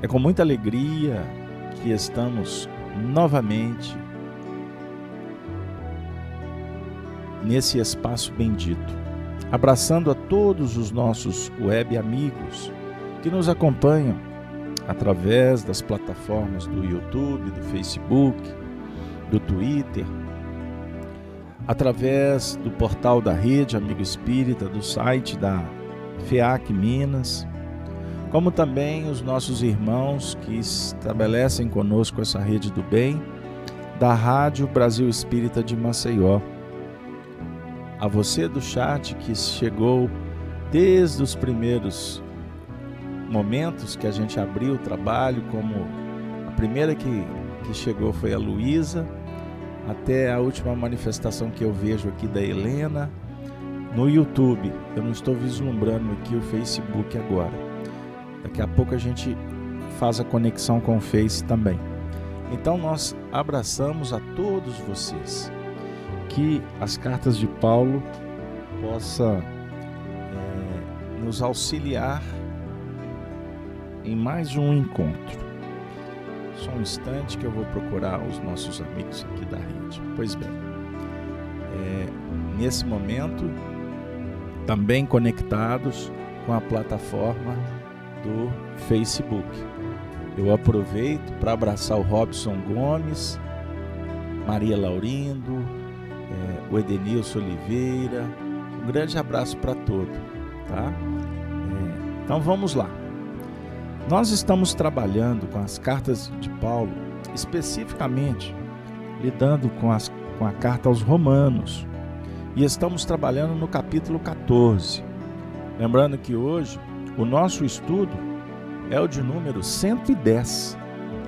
É com muita alegria que estamos novamente nesse espaço bendito, abraçando a todos os nossos web amigos que nos acompanham através das plataformas do YouTube, do Facebook, do Twitter, através do portal da Rede Amigo Espírita, do site da FEAC Minas, como também os nossos irmãos que estabelecem conosco essa rede do bem, da Rádio Brasil Espírita de Maceió. A você do chat que chegou desde os primeiros momentos que a gente abriu o trabalho, como a primeira que chegou foi a Luísa, até a última manifestação que eu vejo aqui da Helena, no YouTube. Eu não estou vislumbrando aqui o Facebook agora. Daqui a pouco a gente faz a conexão com o Face também. Então nós abraçamos a todos vocês. Que as cartas de Paulo possam nos auxiliar em mais um encontro. Só um instante que eu vou procurar os nossos amigos aqui da rede. Pois bem, nesse momento, também conectados com a plataforma do Facebook. Eu aproveito para abraçar o Robson Gomes, Maria Laurindo, o Edenilson Oliveira. Um grande abraço para todos, tá? Então vamos lá. Nós estamos trabalhando com as cartas de Paulo, especificamente lidando com a carta aos Romanos, e estamos trabalhando no capítulo 14. Lembrando que hoje o nosso estudo é o de número 110,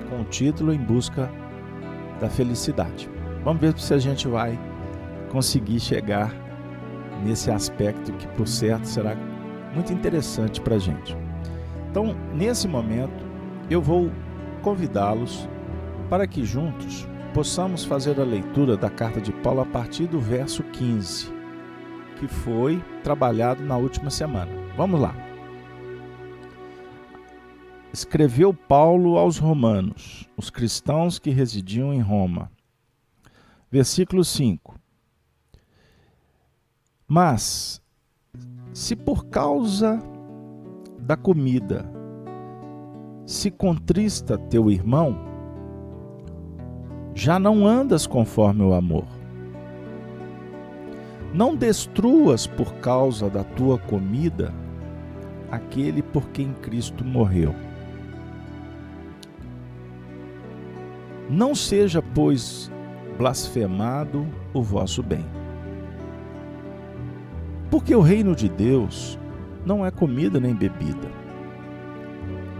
com o título Em Busca da Felicidade. Vamos ver se a gente vai conseguir chegar nesse aspecto que, por certo, será muito interessante para a gente. Então, nesse momento, eu vou convidá-los para que juntos possamos fazer a leitura da carta de Paulo a partir do verso 15, que foi trabalhado na última semana. Vamos lá. Escreveu Paulo aos Romanos, os cristãos que residiam em Roma. Versículo 5. Mas, se por causa da comida se contrista teu irmão, já não andas conforme o amor. Não destruas por causa da tua comida aquele por quem Cristo morreu. Não seja, pois, blasfemado o vosso bem. Porque o reino de Deus não é comida nem bebida,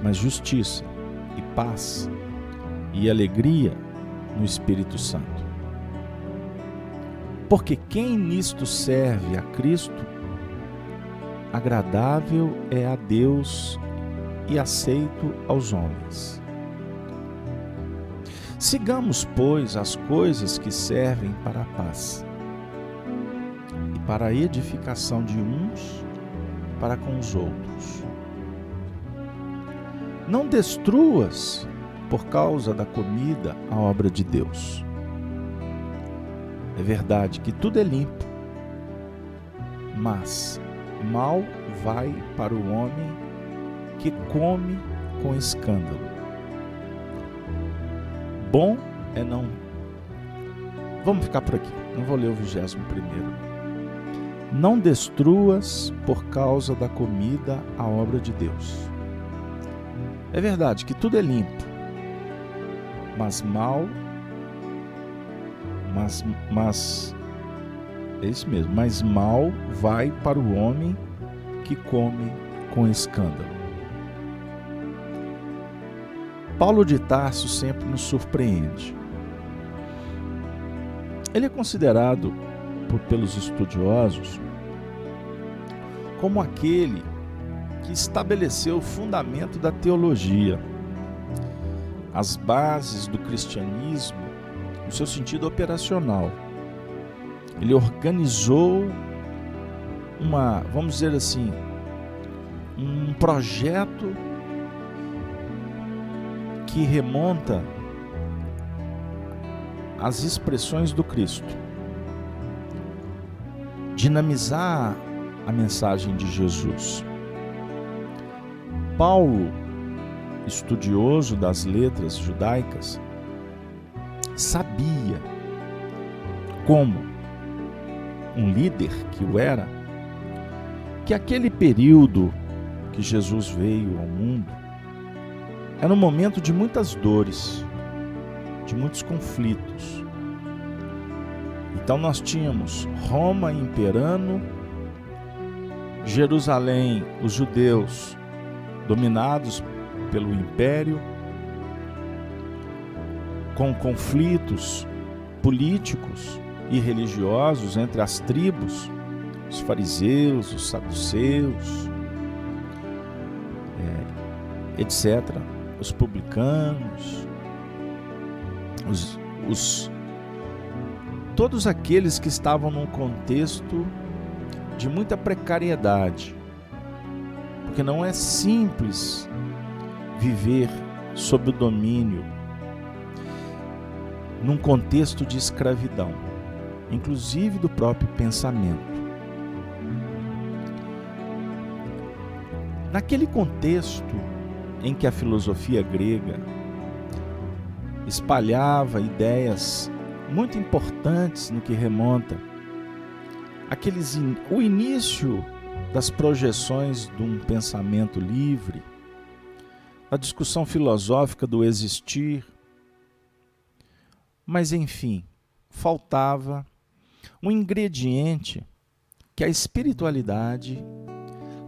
mas justiça e paz e alegria no Espírito Santo. Porque quem nisto serve a Cristo, agradável é a Deus e aceito aos homens. Sigamos, pois, as coisas que servem para a paz e para a edificação de uns para com os outros. Não destruas por causa da comida a obra de Deus. É verdade que tudo é limpo, mas mal vai para o homem que come com escândalo. Bom é não... Vamos ficar por aqui, não vou ler o 21º. Não destruas por causa da comida a obra de Deus. É verdade que tudo é limpo, mas mal... é isso mesmo, mas mal vai para o homem que come com escândalo. Paulo de Tarso sempre nos surpreende. Ele é considerado pelos estudiosos como aquele que estabeleceu o fundamento da teologia, as bases do cristianismo no seu sentido operacional. Ele organizou vamos dizer assim, um projeto que remonta às expressões do Cristo. Dinamizar a mensagem de Jesus. Paulo, estudioso das letras judaicas, sabia como um líder que o era, que aquele período que Jesus veio ao mundo era um momento de muitas dores, de muitos conflitos. Então nós tínhamos Roma imperando, Jerusalém, os judeus dominados pelo império, com conflitos políticos e religiosos entre as tribos, os fariseus, os saduceus, etc., os publicanos, todos aqueles que estavam num contexto de muita precariedade, porque não é simples viver sob o domínio num contexto de escravidão, inclusive do próprio pensamento. Naquele contexto em que a filosofia grega espalhava ideias muito importantes no que remonta o início das projeções de um pensamento livre, a discussão filosófica do existir, mas enfim, faltava um ingrediente que a espiritualidade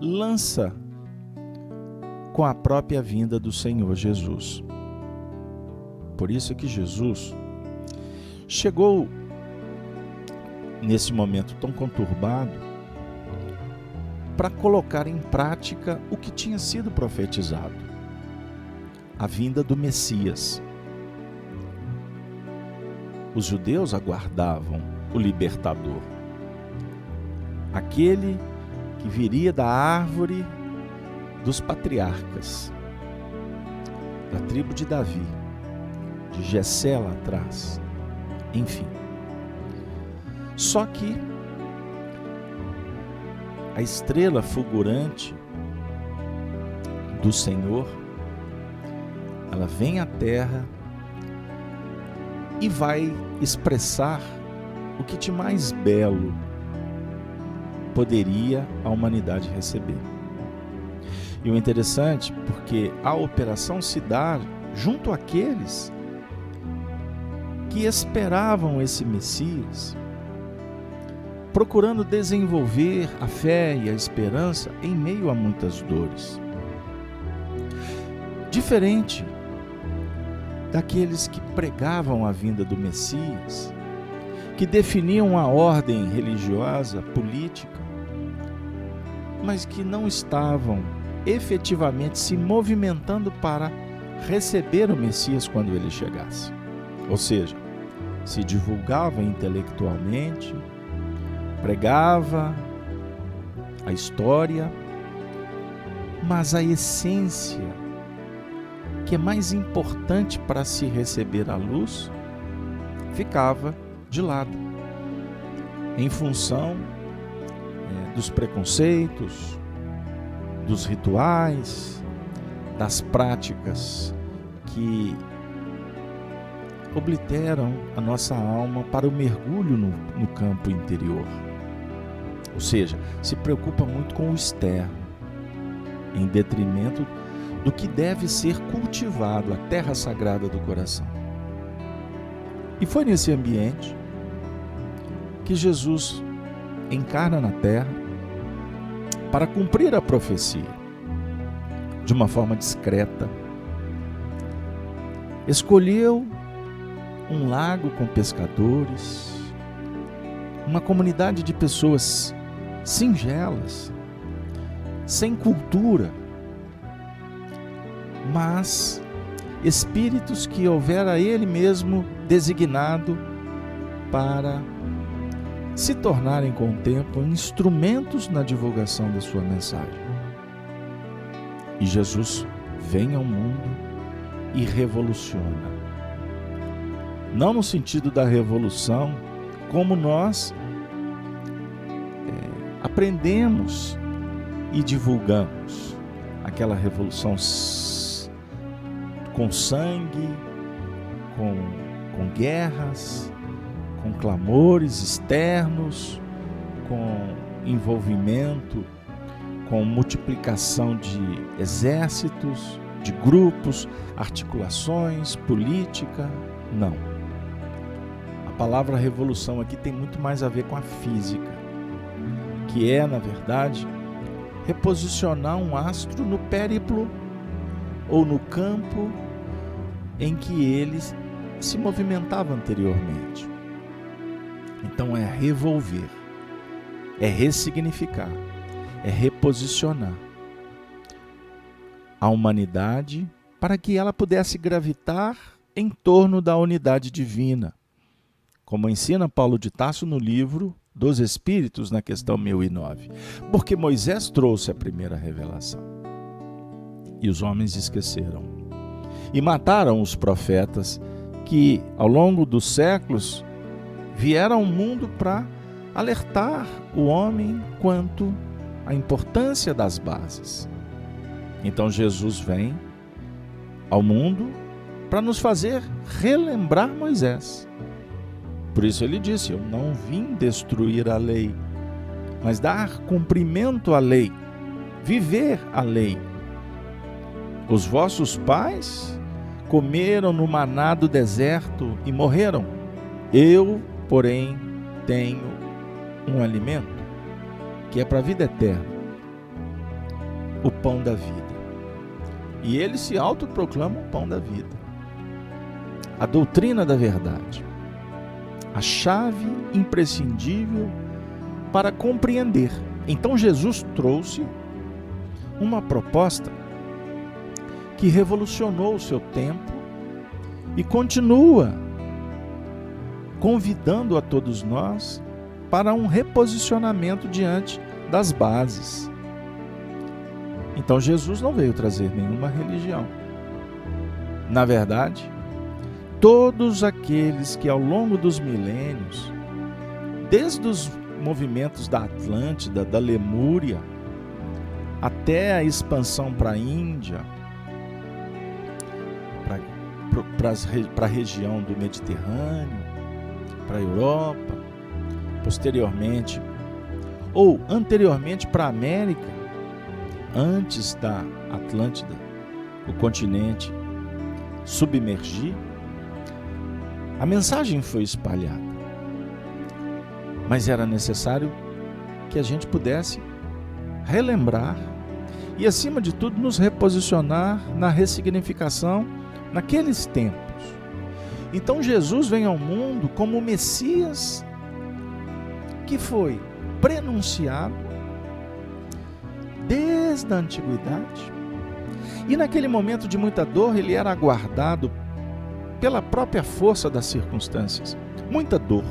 lança com a própria vinda do Senhor Jesus. Por isso é que Jesus chegou nesse momento tão conturbado para colocar em prática o que tinha sido profetizado, a vinda do Messias. Os judeus aguardavam o libertador, aquele que viria da árvore dos patriarcas, da tribo de Davi, de Jessé lá atrás, enfim. Só que a estrela fulgurante do Senhor, ela vem à terra e vai expressar o que de mais belo poderia a humanidade receber. E o interessante, porque a operação se dá junto àqueles que esperavam esse Messias, procurando desenvolver a fé e a esperança em meio a muitas dores. Diferente daqueles que pregavam a vinda do Messias, que definiam a ordem religiosa, política, mas que não estavam efetivamente se movimentando para receber o Messias quando ele chegasse. Ou seja, se divulgava intelectualmente, pregava a história, mas a essência, que é mais importante para se receber a luz, ficava de lado, em função dos preconceitos, dos rituais, das práticas que obliteram a nossa alma para o mergulho no campo interior. Ou seja, se preocupa muito com o externo, em detrimento do que deve ser cultivado, a terra sagrada do coração. E foi nesse ambiente que Jesus encarna na terra para cumprir a profecia, de uma forma discreta. Escolheu um lago com pescadores, uma comunidade de pessoas singelas, sem cultura, mas espíritos que houvera ele mesmo designado para se tornarem com o tempo instrumentos na divulgação da sua mensagem. E Jesus vem ao mundo e revoluciona. Não no sentido da revolução, como nós aprendemos e divulgamos. Aquela revolução com sangue, com guerras, com clamores externos, com envolvimento, com multiplicação de exércitos, de grupos, articulações, política. Não. A palavra revolução aqui tem muito mais a ver com a física, que é, na verdade, reposicionar um astro no périplo ou no campo em que ele se movimentava anteriormente. Então é revolver, é ressignificar, é reposicionar a humanidade para que ela pudesse gravitar em torno da unidade divina, como ensina Paulo de Tarso no livro dos Espíritos, na questão 1009. Porque Moisés trouxe a primeira revelação e os homens esqueceram e mataram os profetas que, ao longo dos séculos, vieram ao mundo para alertar o homem quanto à importância das bases. Então Jesus vem ao mundo para nos fazer relembrar Moisés. Por isso ele disse: eu não vim destruir a lei, mas dar cumprimento à lei, viver a lei. Os vossos pais comeram no maná do deserto e morreram. Eu, porém, tenho um alimento que é para a vida eterna, o pão da vida. E ele se autoproclama o pão da vida, a doutrina da verdade, a chave imprescindível para compreender. Então Jesus trouxe uma proposta que revolucionou o seu tempo e continua convidando a todos nós para um reposicionamento diante das bases. Então Jesus não veio trazer nenhuma religião. Na verdade, todos aqueles que ao longo dos milênios, desde os movimentos da Atlântida, da Lemúria, até a expansão para a Índia, para a região do Mediterrâneo, para a Europa, posteriormente, ou anteriormente para a América, antes da Atlântida, o continente submergir, a mensagem foi espalhada. Mas era necessário que a gente pudesse relembrar e, acima de tudo, nos reposicionar na ressignificação naqueles tempos. Então Jesus vem ao mundo como o Messias que foi prenunciado desde a antiguidade, e naquele momento de muita dor ele era aguardado pela própria força das circunstâncias. Muita dor,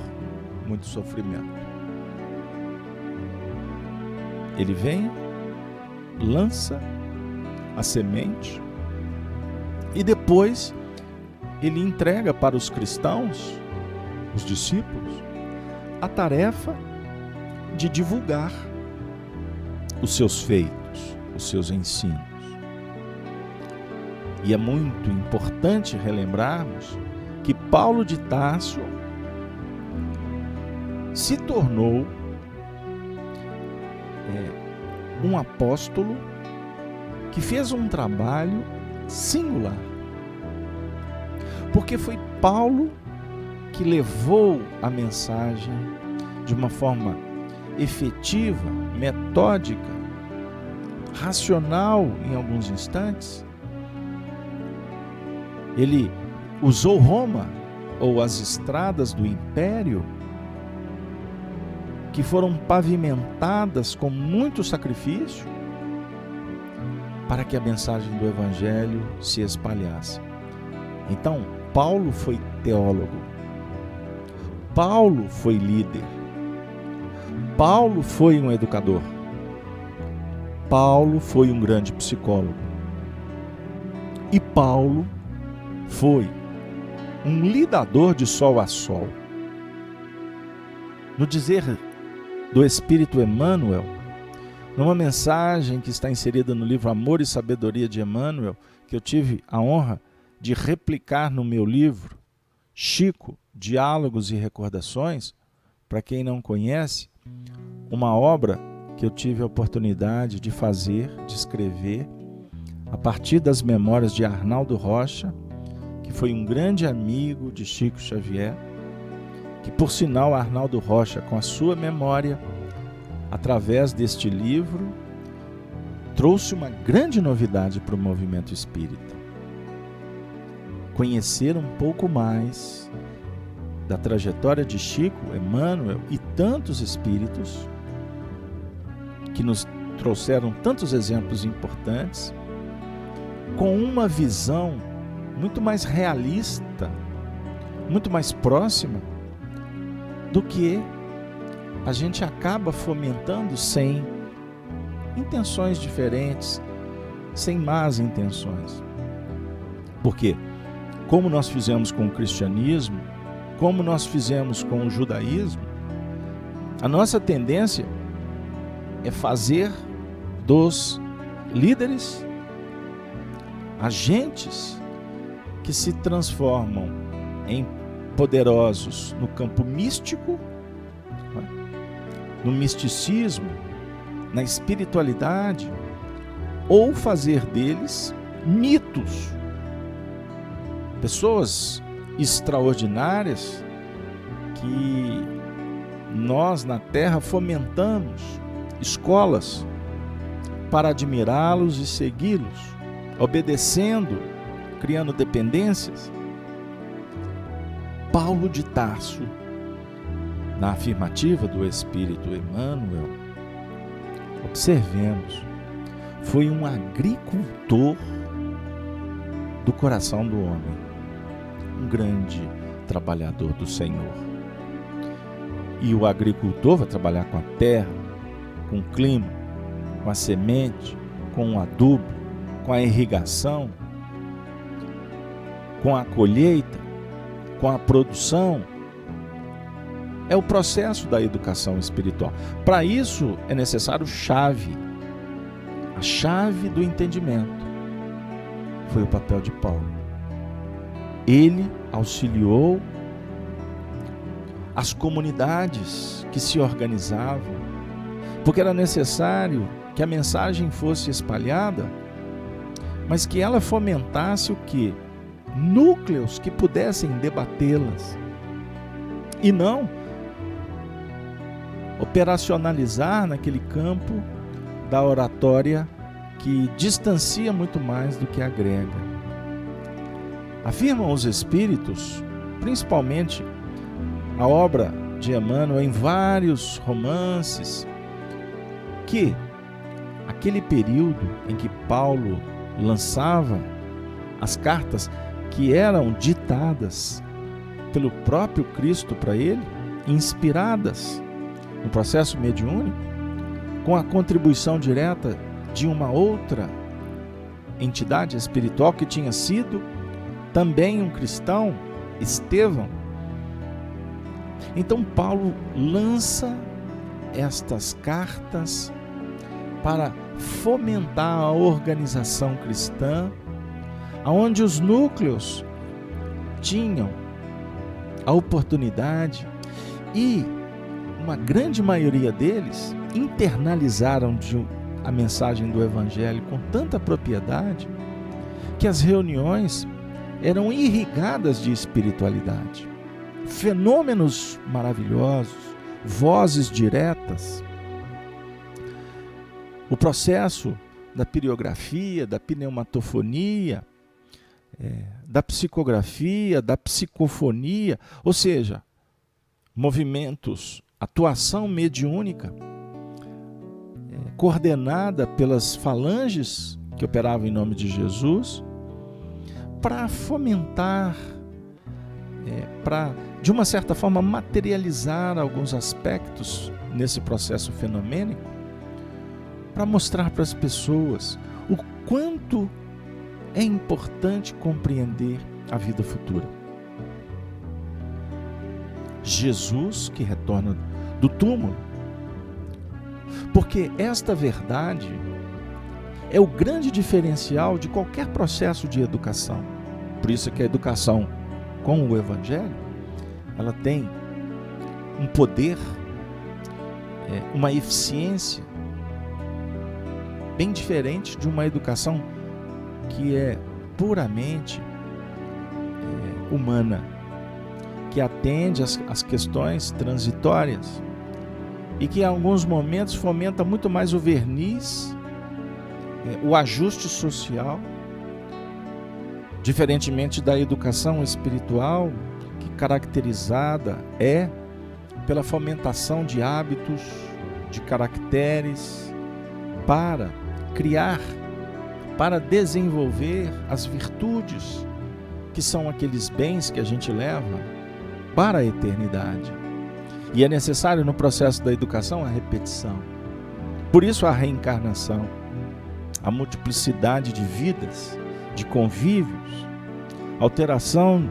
muito sofrimento. Ele vem, lança a semente e depois ele entrega para os cristãos, os discípulos, a tarefa de divulgar os seus feitos, os seus ensinos. E é muito importante relembrarmos que Paulo de Tarso se tornou um apóstolo que fez um trabalho singular. Porque foi Paulo que levou a mensagem de uma forma efetiva, metódica, racional em alguns instantes. Ele usou Roma, ou as estradas do Império, que foram pavimentadas com muito sacrifício, para que a mensagem do Evangelho se espalhasse. Então, Paulo foi teólogo, Paulo foi líder, Paulo foi um educador, Paulo foi um grande psicólogo, e Paulo foi um lidador de sol a sol. No dizer do Espírito Emmanuel, numa mensagem que está inserida no livro Amor e Sabedoria de Emmanuel, que eu tive a honra de replicar no meu livro, Chico, Diálogos e Recordações, para quem não conhece, uma obra que eu tive a oportunidade de fazer, de escrever, a partir das memórias de Arnaldo Rocha, que foi um grande amigo de Chico Xavier, que por sinal Arnaldo Rocha, com a sua memória, através deste livro, trouxe uma grande novidade para o movimento espírita. Conhecer um pouco mais da trajetória de Chico, Emmanuel e tantos espíritos que nos trouxeram tantos exemplos importantes, com uma visão muito mais realista, muito mais próxima do que a gente acaba fomentando sem intenções diferentes, sem más intenções. Por quê? Como nós fizemos com o cristianismo, como nós fizemos com o judaísmo, a nossa tendência é fazer dos líderes agentes que se transformam em poderosos no campo místico, no misticismo, na espiritualidade, ou fazer deles mitos, pessoas extraordinárias que nós na Terra fomentamos escolas para admirá-los e segui-los, obedecendo, criando dependências. Paulo de Tarso, na afirmativa do Espírito Emmanuel, observemos, foi um agricultor do coração do homem, um grande trabalhador do Senhor. E o agricultor vai trabalhar com a terra, com o clima, com a semente, com o adubo, com a irrigação, com a colheita, com a produção. É o processo da educação espiritual. Para isso é necessário chave. A chave do entendimento foi o papel de Paulo. Ele auxiliou as comunidades que se organizavam, porque era necessário que a mensagem fosse espalhada, mas que ela fomentasse o quê? Núcleos que pudessem debatê-las, e não operacionalizar naquele campo da oratória que distancia muito mais do que agrega. Afirmam os espíritos, principalmente a obra de Emmanuel em vários romances, que aquele período em que Paulo lançava as cartas que eram ditadas pelo próprio Cristo para ele, inspiradas no processo mediúnico, com a contribuição direta de uma outra entidade espiritual que tinha sido também um cristão, Estevão. Então Paulo lança estas cartas para fomentar a organização cristã, onde os núcleos tinham a oportunidade, e uma grande maioria deles internalizaram a mensagem do Evangelho com tanta propriedade que as reuniões eram irrigadas de espiritualidade, fenômenos maravilhosos, vozes diretas. O processo da piriografia, da pneumatofonia, da psicografia, da psicofonia, ou seja, movimentos, atuação mediúnica, coordenada pelas falanges que operavam em nome de Jesus, para fomentar, para, de uma certa forma, materializar alguns aspectos nesse processo fenomênico, para mostrar para as pessoas o quanto é importante compreender a vida futura. Jesus que retorna do túmulo. Porque esta verdade é o grande diferencial de qualquer processo de educação. Por isso que a educação com o Evangelho, ela tem um poder, uma eficiência bem diferente de uma educação que é puramente humana, que atende às questões transitórias e que em alguns momentos fomenta muito mais o verniz, o ajuste social, diferentemente da educação espiritual, que caracterizada é pela fomentação de hábitos, de caracteres, para criar, para desenvolver as virtudes, que são aqueles bens que a gente leva para a eternidade. E é necessário no processo da educação a repetição. Por isso a reencarnação, a multiplicidade de vidas, de convívios, alteração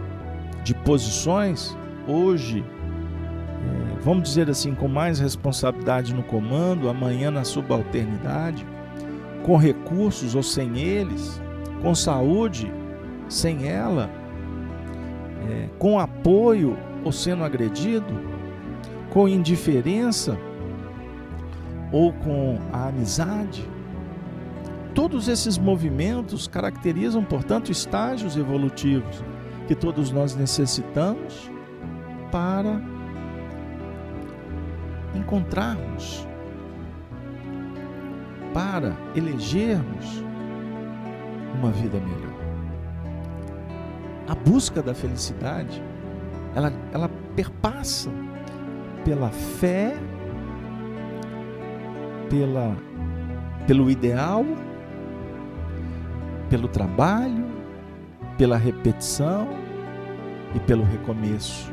de posições, hoje, vamos dizer assim, com mais responsabilidade no comando, amanhã na subalternidade, com recursos ou sem eles, com saúde, sem ela, com apoio ou sendo agredido, com indiferença ou com a amizade. Todos esses movimentos caracterizam, portanto, estágios evolutivos que todos nós necessitamos para encontrarmos, para elegermos uma vida melhor. A busca da felicidade, ela perpassa pela fé, pelo ideal, pelo trabalho, pela repetição e pelo recomeço.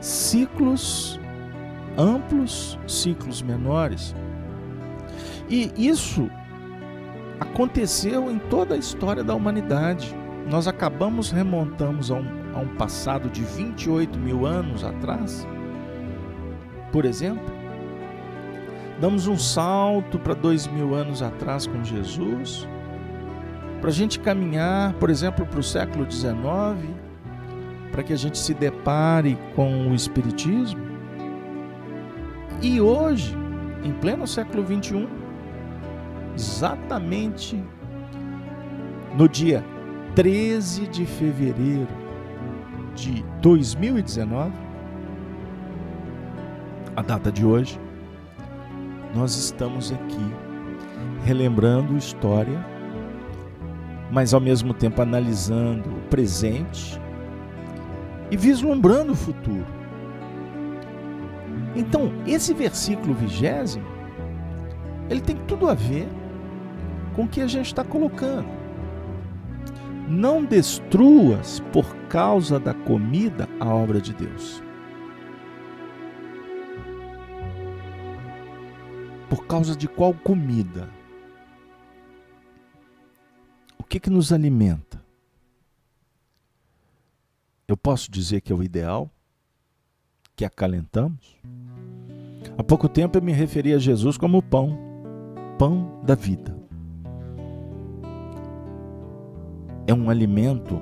Ciclos amplos, ciclos menores. E isso aconteceu em toda a história da humanidade. Nós remontamos a um passado de 28 mil anos atrás, por exemplo. Damos um salto para 2.000 anos atrás com Jesus, para a gente caminhar, por exemplo, para o século XIX, para que a gente se depare com o Espiritismo. E hoje, em pleno século XXI, exatamente no dia 13 de fevereiro de 2019, a data de hoje, nós estamos aqui relembrando história, mas ao mesmo tempo analisando o presente e vislumbrando o futuro. Então, esse versículo 20, ele tem tudo a ver com o que a gente está colocando. Não destruas por causa da comida a obra de Deus. Por causa de qual comida? O que nos alimenta? Eu posso dizer que é o ideal? Que acalentamos? Há pouco tempo eu me referi a Jesus como o pão da vida. É um alimento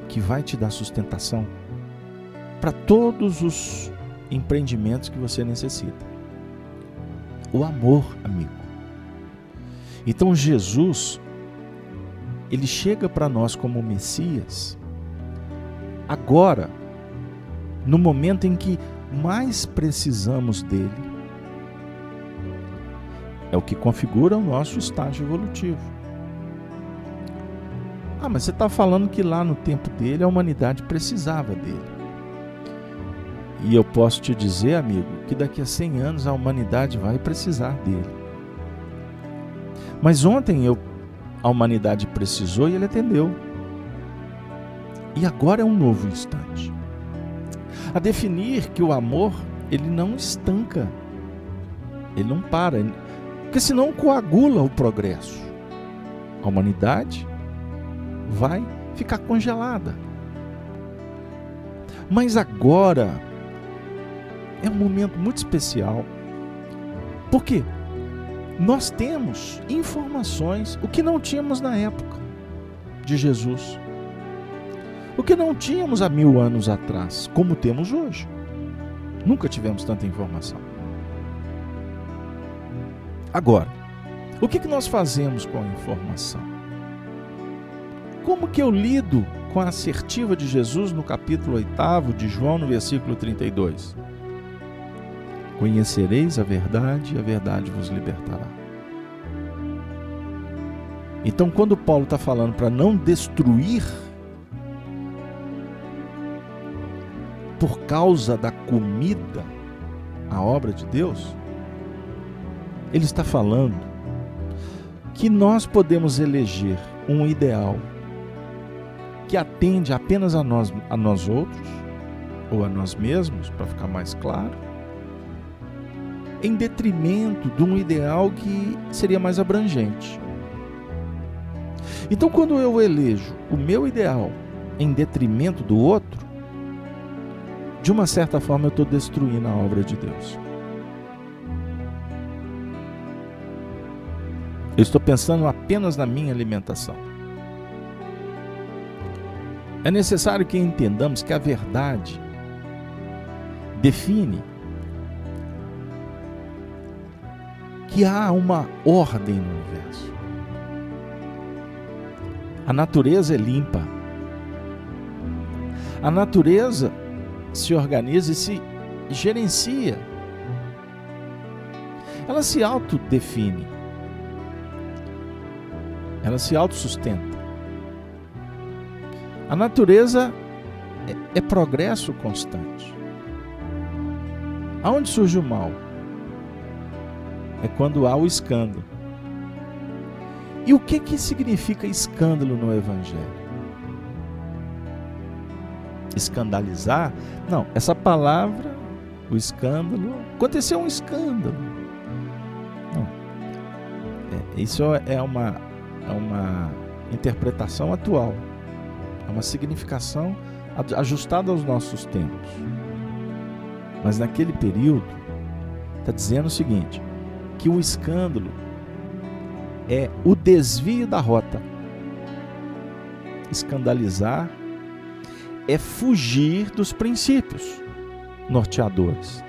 que vai te dar sustentação para todos os empreendimentos que você necessita. O amor, amigo. Então Jesus, ele chega para nós como Messias, agora, no momento em que mais precisamos dele. É o que configura o nosso estágio evolutivo. Mas você está falando que lá no tempo dele a humanidade precisava dele. E eu posso te dizer, amigo, que daqui a 100 anos a humanidade vai precisar dele. Mas ontem a humanidade precisou e ele atendeu. E agora é um novo instante. A definir que o amor, ele não estanca, ele não para, porque senão coagula o progresso. A humanidade vai ficar congelada. Mas agora é um momento muito especial. Por quê? Nós temos informações, o que não tínhamos na época de Jesus. O que não tínhamos há 1000 anos atrás, como temos hoje. Nunca tivemos tanta informação. Agora, o que nós fazemos com a informação? Como que eu lido com a assertiva de Jesus no capítulo 8 de João, no versículo 32? Conhecereis a verdade e a verdade vos libertará. Então, quando Paulo está falando para não destruir por causa da comida a obra de Deus, ele está falando que nós podemos eleger um ideal que atende apenas a nós outros, ou a nós mesmos, para ficar mais claro, em detrimento de um ideal que seria mais abrangente. Então, quando eu elejo o meu ideal em detrimento do outro, de uma certa forma eu estou destruindo a obra de Deus. Eu estou pensando apenas na minha alimentação. É necessário que entendamos que a verdade define que há uma ordem no universo. A natureza é limpa. A natureza se organiza e se gerencia. Ela se autodefine. Ela se autossustenta. A natureza é progresso constante. Aonde surge o mal? É quando há o escândalo. E o que significa escândalo no Evangelho? Escandalizar? Não, essa palavra, o escândalo, aconteceu um escândalo. Não. Isso é uma interpretação atual, é uma significação ajustada aos nossos tempos. Mas naquele período, está dizendo o seguinte, que o escândalo é o desvio da rota. Escandalizar é fugir dos princípios norteadores.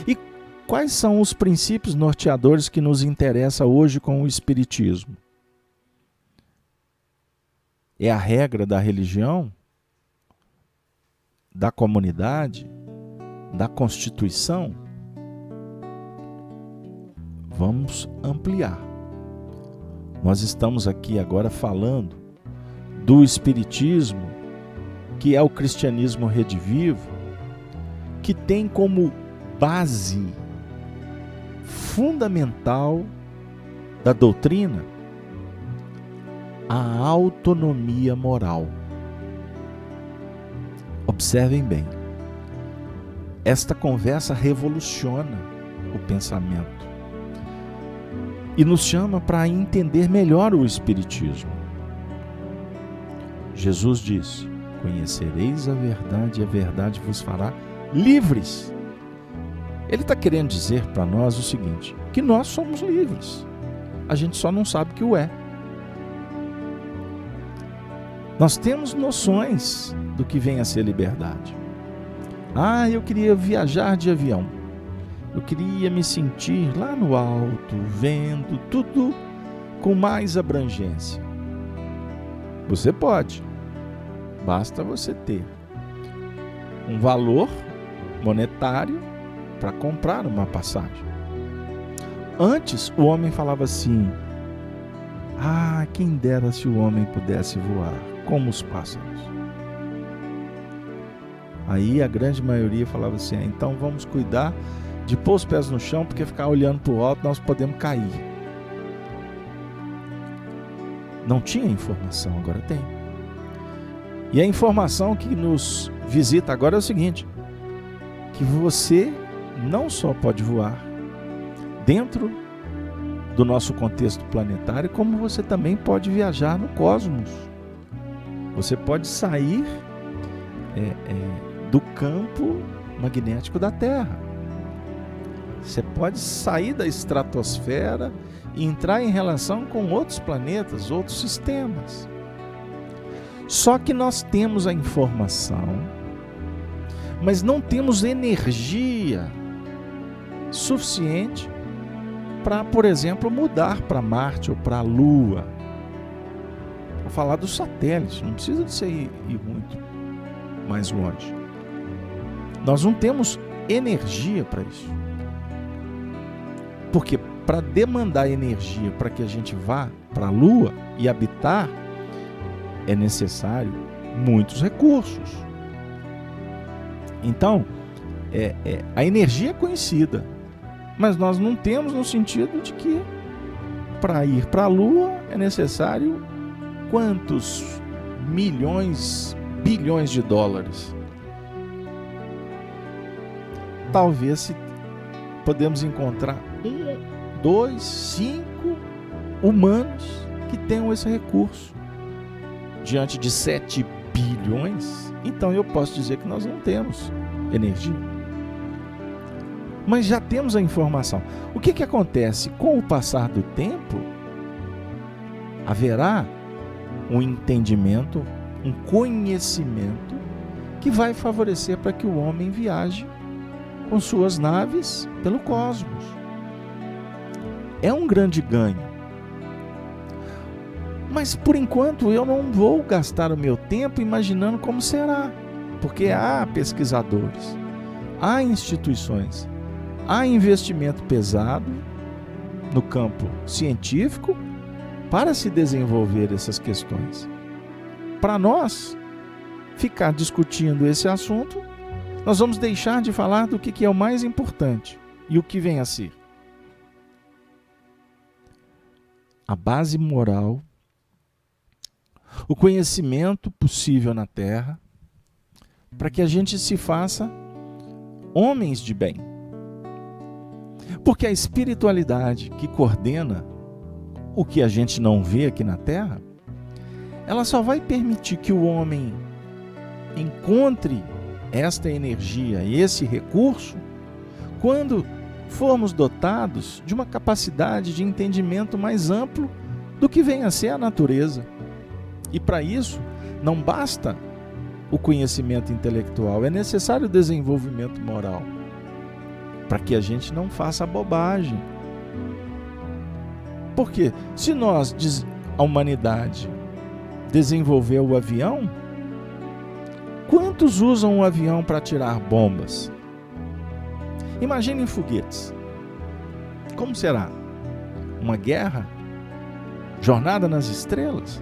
E quais são os princípios norteadores que nos interessam hoje com o Espiritismo? É a regra da religião, da comunidade, da Constituição? Vamos ampliar. Nós estamos aqui agora falando do Espiritismo, que é o cristianismo redivivo, que tem como base fundamental da doutrina a autonomia moral. Observem bem, esta conversa revoluciona o pensamento e nos chama para entender melhor o Espiritismo. Jesus disse: conhecereis a verdade e a verdade vos fará livres. Ele está querendo dizer para nós o seguinte, que nós somos livres, a gente só não sabe que o é. Nós temos noções do que vem a ser liberdade. Eu queria viajar de avião, eu queria me sentir lá no alto, vendo tudo com mais abrangência. Você pode, basta você ter um valor monetário para comprar uma passagem. Antes o homem falava assim: quem dera se o homem pudesse voar como os pássaros. Aí a grande maioria falava assim: então vamos cuidar de pôr os pés no chão, porque ficar olhando para o alto nós podemos cair. Não tinha informação, agora tem. E a informação que nos visita agora é o seguinte: que você não só pode voar dentro do nosso contexto planetário, como você também pode viajar no cosmos. Você pode sair do campo magnético da Terra. Você pode sair da estratosfera e entrar em relação com outros planetas, outros sistemas. Só que nós temos a informação, mas não temos energia suficiente para, por exemplo, mudar para Marte ou para a Lua. Vou falar dos satélites, não precisa de você ir muito mais longe. Nós não temos energia para isso. Porque para demandar energia para que a gente vá para a Lua e habitar, é necessário muitos recursos. Então, a energia é conhecida, mas nós não temos no sentido de que para ir para a Lua é necessário quantos milhões, bilhões de dólares. Talvez se podemos encontrar 1, 2, 5 humanos que tenham esse recurso. Diante de 7 bilhões, então eu posso dizer que nós não temos energia. Mas já temos a informação. O que acontece? Com o passar do tempo, haverá um entendimento, um conhecimento que vai favorecer para que o homem viaje com suas naves pelo cosmos. É um grande ganho. Mas por enquanto eu não vou gastar o meu tempo imaginando como será, porque há pesquisadores, há instituições, há investimento pesado no campo científico para se desenvolver essas questões. Para nós ficar discutindo esse assunto, nós vamos deixar de falar do que é o mais importante e o que vem a ser a base moral, o conhecimento possível na Terra, para que a gente se faça homens de bem. Porque a espiritualidade que coordena o que a gente não vê aqui na Terra, ela só vai permitir que o homem encontre esta energia, esse recurso, quando formos dotados de uma capacidade de entendimento mais amplo do que vem a ser a natureza. E para isso, não basta o conhecimento intelectual, é necessário o desenvolvimento moral, para que a gente não faça bobagem. Porque se a humanidade desenvolveu o avião, quantos usam o avião para atirar bombas? Imaginem foguetes. Como será? Uma guerra? Jornada nas estrelas?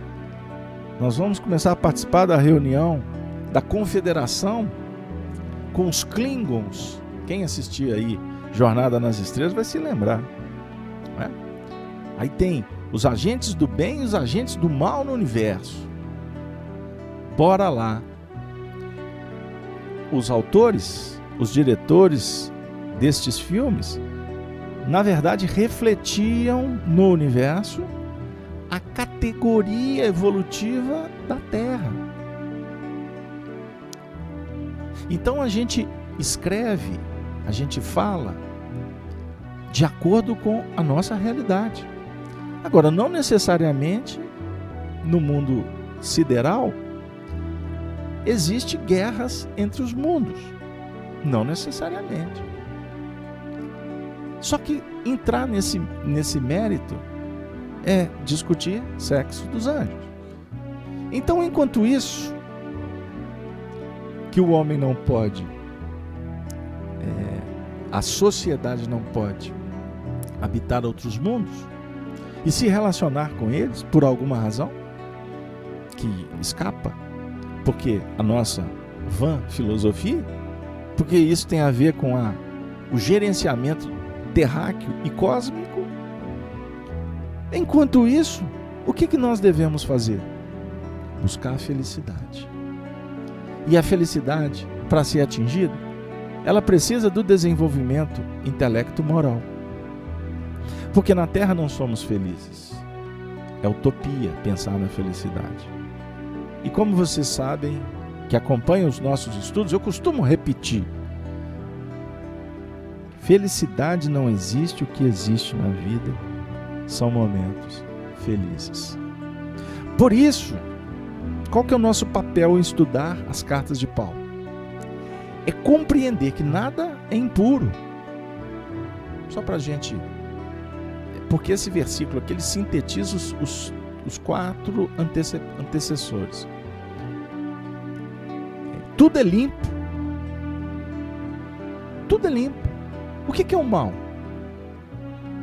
Nós vamos começar a participar da reunião da Confederação com os Klingons. Quem assistia aí Jornada nas Estrelas vai se lembrar, né? Aí tem os agentes do bem e os agentes do mal no universo. Bora lá. Os autores, os diretores destes filmes, na verdade refletiam no universo a categoria evolutiva da Terra. Então a gente escreve, a gente fala de acordo com a nossa realidade. Agora, não necessariamente no mundo sideral existe guerras entre os mundos. Não necessariamente. Só que entrar nesse mérito é discutir sexo dos anjos. Então, enquanto isso, que o homem não pode, a sociedade não pode habitar outros mundos e se relacionar com eles por alguma razão que escapa, porque a nossa vã filosofia, porque isso tem a ver com o gerenciamento terráqueo e cósmico. Enquanto isso, o que nós devemos fazer? Buscar a felicidade. E a felicidade, para ser atingida, ela precisa do desenvolvimento intelecto-moral. Porque na Terra não somos felizes. É utopia pensar na felicidade. E como vocês sabem, que acompanham os nossos estudos, eu costumo repetir: felicidade não existe, o que existe na vida são momentos felizes. Por isso, qual que é o nosso papel em estudar as cartas de Paulo? É compreender que nada é impuro. Só para a gente... Porque esse versículo aqui, ele sintetiza os 4 antecessores. Tudo é limpo. Tudo é limpo. O que é o mal?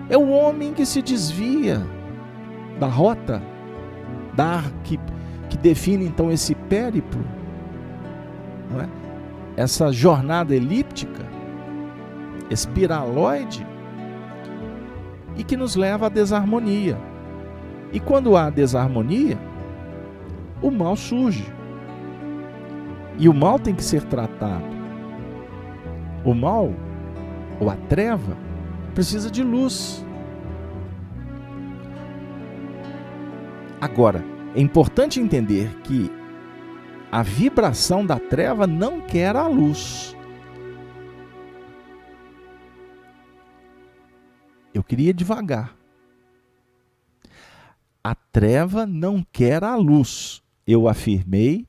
É o homem que se desvia da rota, que define então esse périplo, não é? Essa jornada elíptica, espiraloide, e que nos leva à desarmonia. E quando há desarmonia, o mal surge. E o mal tem que ser tratado. O mal, ou a treva, precisa de luz. Agora, é importante entender que a vibração da treva não quer a luz. Eu queria devagar. A treva não quer a luz. Eu afirmei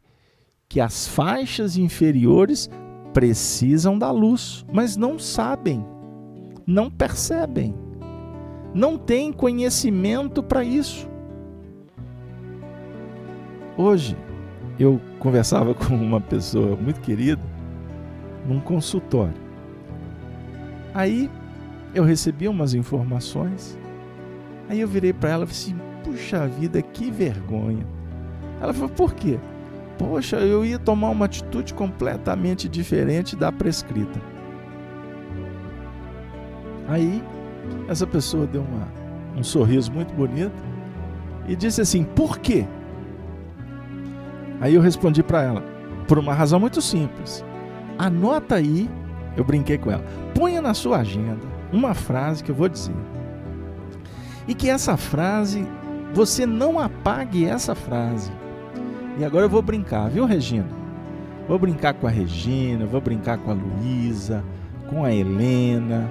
que as faixas inferiores precisam da luz, mas não sabem, não percebem, não têm conhecimento para isso. Hoje, eu conversava com uma pessoa muito querida num consultório. Aí, eu recebi umas informações. Aí eu virei para ela e falei assim: puxa vida, que vergonha. Ela falou: por quê? Poxa, eu ia tomar uma atitude completamente diferente da prescrita. Aí, essa pessoa deu um sorriso muito bonito e disse assim: por quê? Aí eu respondi para ela: por uma razão muito simples. Anota aí, eu brinquei com ela, ponha na sua agenda uma frase que eu vou dizer. E que essa frase, você não apague essa frase. E agora eu vou brincar, viu, Regina? Vou brincar com a Regina, vou brincar com a Luísa, com a Helena,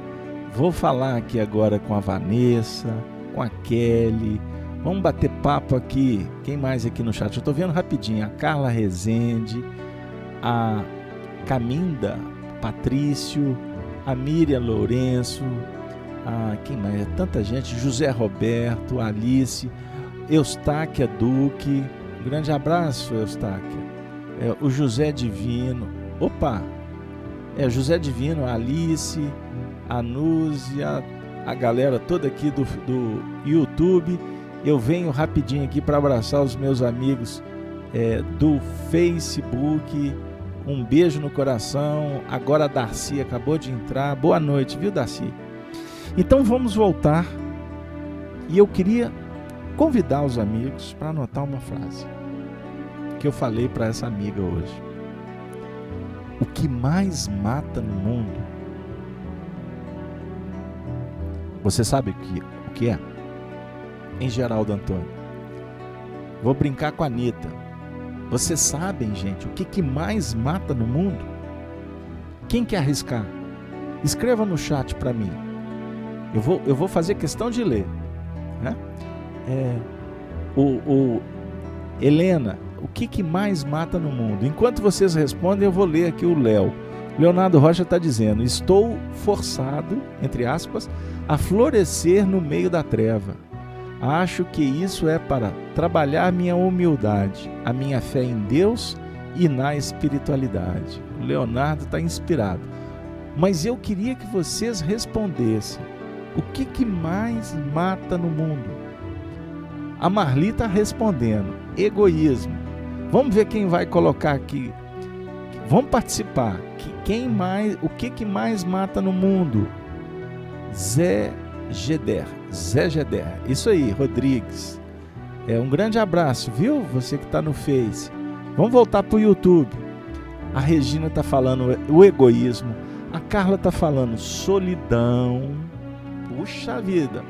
vou falar aqui agora com a Vanessa, com a Kelly. Vamos bater papo aqui. Quem mais aqui no chat? Eu estou vendo rapidinho. A Carla Rezende, a Caminda Patrício, a Miriam Lourenço, quem mais? É tanta gente. José Roberto, Alice, Eustáquia Duque. Um grande abraço, Eustáquia. O José Divino. Opa! José Divino, a Alice, a Núzia, a galera toda aqui do YouTube. Eu venho rapidinho aqui para abraçar os meus amigos do Facebook. Um beijo no coração. Agora a Darcy acabou de entrar. Boa noite, viu, Darcy? Então vamos voltar. E eu queria convidar os amigos para anotar uma frase que eu falei para essa amiga hoje. O que mais mata no mundo, você sabe o que é? Em Geraldo Antônio. Vou brincar com a Anitta. Vocês sabem, gente, o que mais mata no mundo? Quem quer arriscar? Escreva no chat para mim. Eu vou fazer questão de ler, né? Helena, o que mais mata no mundo? Enquanto vocês respondem, eu vou ler aqui o Léo. Leonardo Rocha está dizendo: estou forçado, entre aspas, a florescer no meio da treva. Acho que isso é para trabalhar minha humildade, a minha fé em Deus e na espiritualidade. O Leonardo está inspirado. Mas eu queria que vocês respondessem: o que mais mata no mundo? A Marli está respondendo: egoísmo. Vamos ver quem vai colocar aqui. Vamos participar. O que mais mata no mundo? Zé Geder. Isso aí, Rodrigues. Um grande abraço, viu? Você que está no Face. Vamos voltar para o YouTube. A Regina está falando o egoísmo. A Carla está falando solidão. Puxa vida.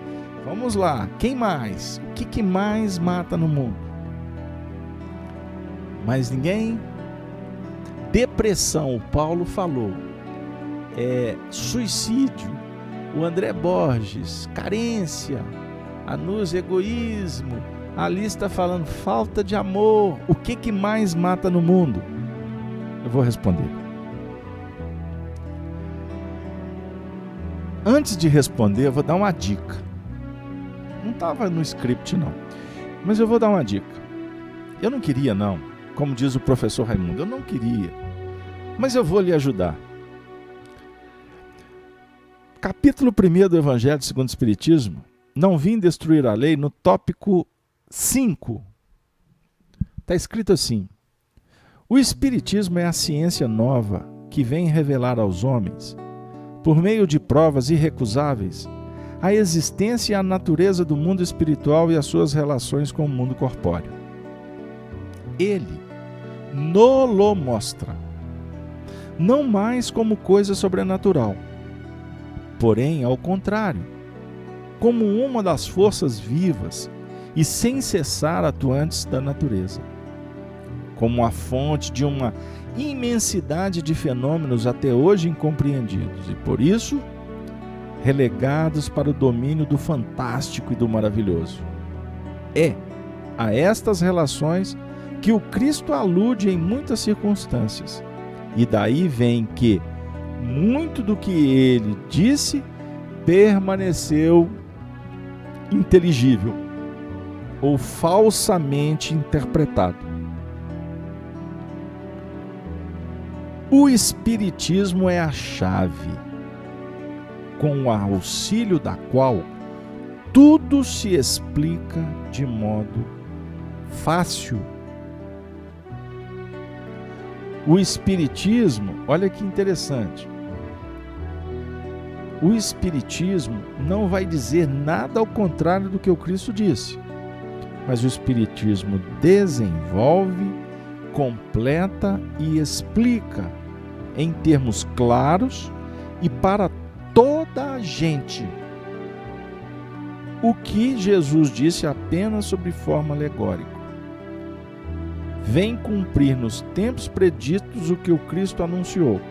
Vamos lá. Quem mais? O que mais mata no mundo? Mais ninguém? Depressão, o Paulo falou. Suicídio, o André Borges. Carência, a Nuz, egoísmo. A lista falando falta de amor. O que mais mata no mundo? Eu vou responder. Antes de responder, eu vou dar uma dica. Não estava no script não, mas eu vou dar uma dica. Eu não queria não, como diz o professor Raimundo, eu não queria, mas eu vou lhe ajudar. Capítulo 1 do Evangelho segundo o Espiritismo, não vim destruir a lei, no tópico 5, está escrito assim: o Espiritismo é a ciência nova que vem revelar aos homens, por meio de provas irrecusáveis, a existência e a natureza do mundo espiritual e as suas relações com o mundo corpóreo. Ele nos mostra, não mais como coisa sobrenatural, porém, ao contrário, como uma das forças vivas e sem cessar atuantes da natureza, como a fonte de uma imensidade de fenômenos até hoje incompreendidos e, por isso, relegados para o domínio do fantástico e do maravilhoso. É a estas relações que o Cristo alude em muitas circunstâncias, e daí vem que muito do que ele disse permaneceu inteligível ou falsamente interpretado. O Espiritismo é a chave, com o auxílio da qual tudo se explica de modo fácil. O Espiritismo, olha que interessante, o Espiritismo não vai dizer nada ao contrário do que o Cristo disse, mas o Espiritismo desenvolve, completa e explica em termos claros e para toda a gente o que Jesus disse apenas sob forma alegórica. Vem cumprir nos tempos preditos o que o Cristo anunciou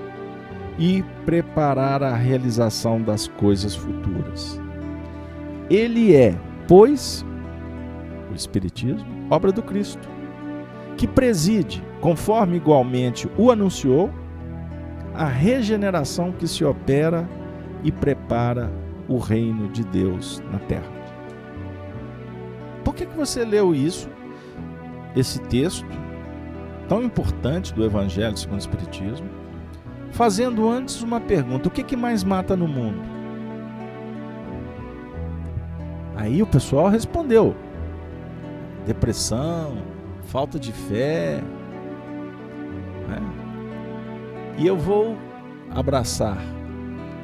e preparar a realização das coisas futuras. Ele é, pois, o Espiritismo, obra do Cristo, que preside, conforme igualmente o anunciou, a regeneração que se opera e prepara o reino de Deus na terra. Por que você leu isso, esse texto tão importante do Evangelho segundo o Espiritismo, fazendo antes uma pergunta: o que mais mata no mundo? Aí o pessoal respondeu: depressão, falta de fé, né? E eu vou abraçar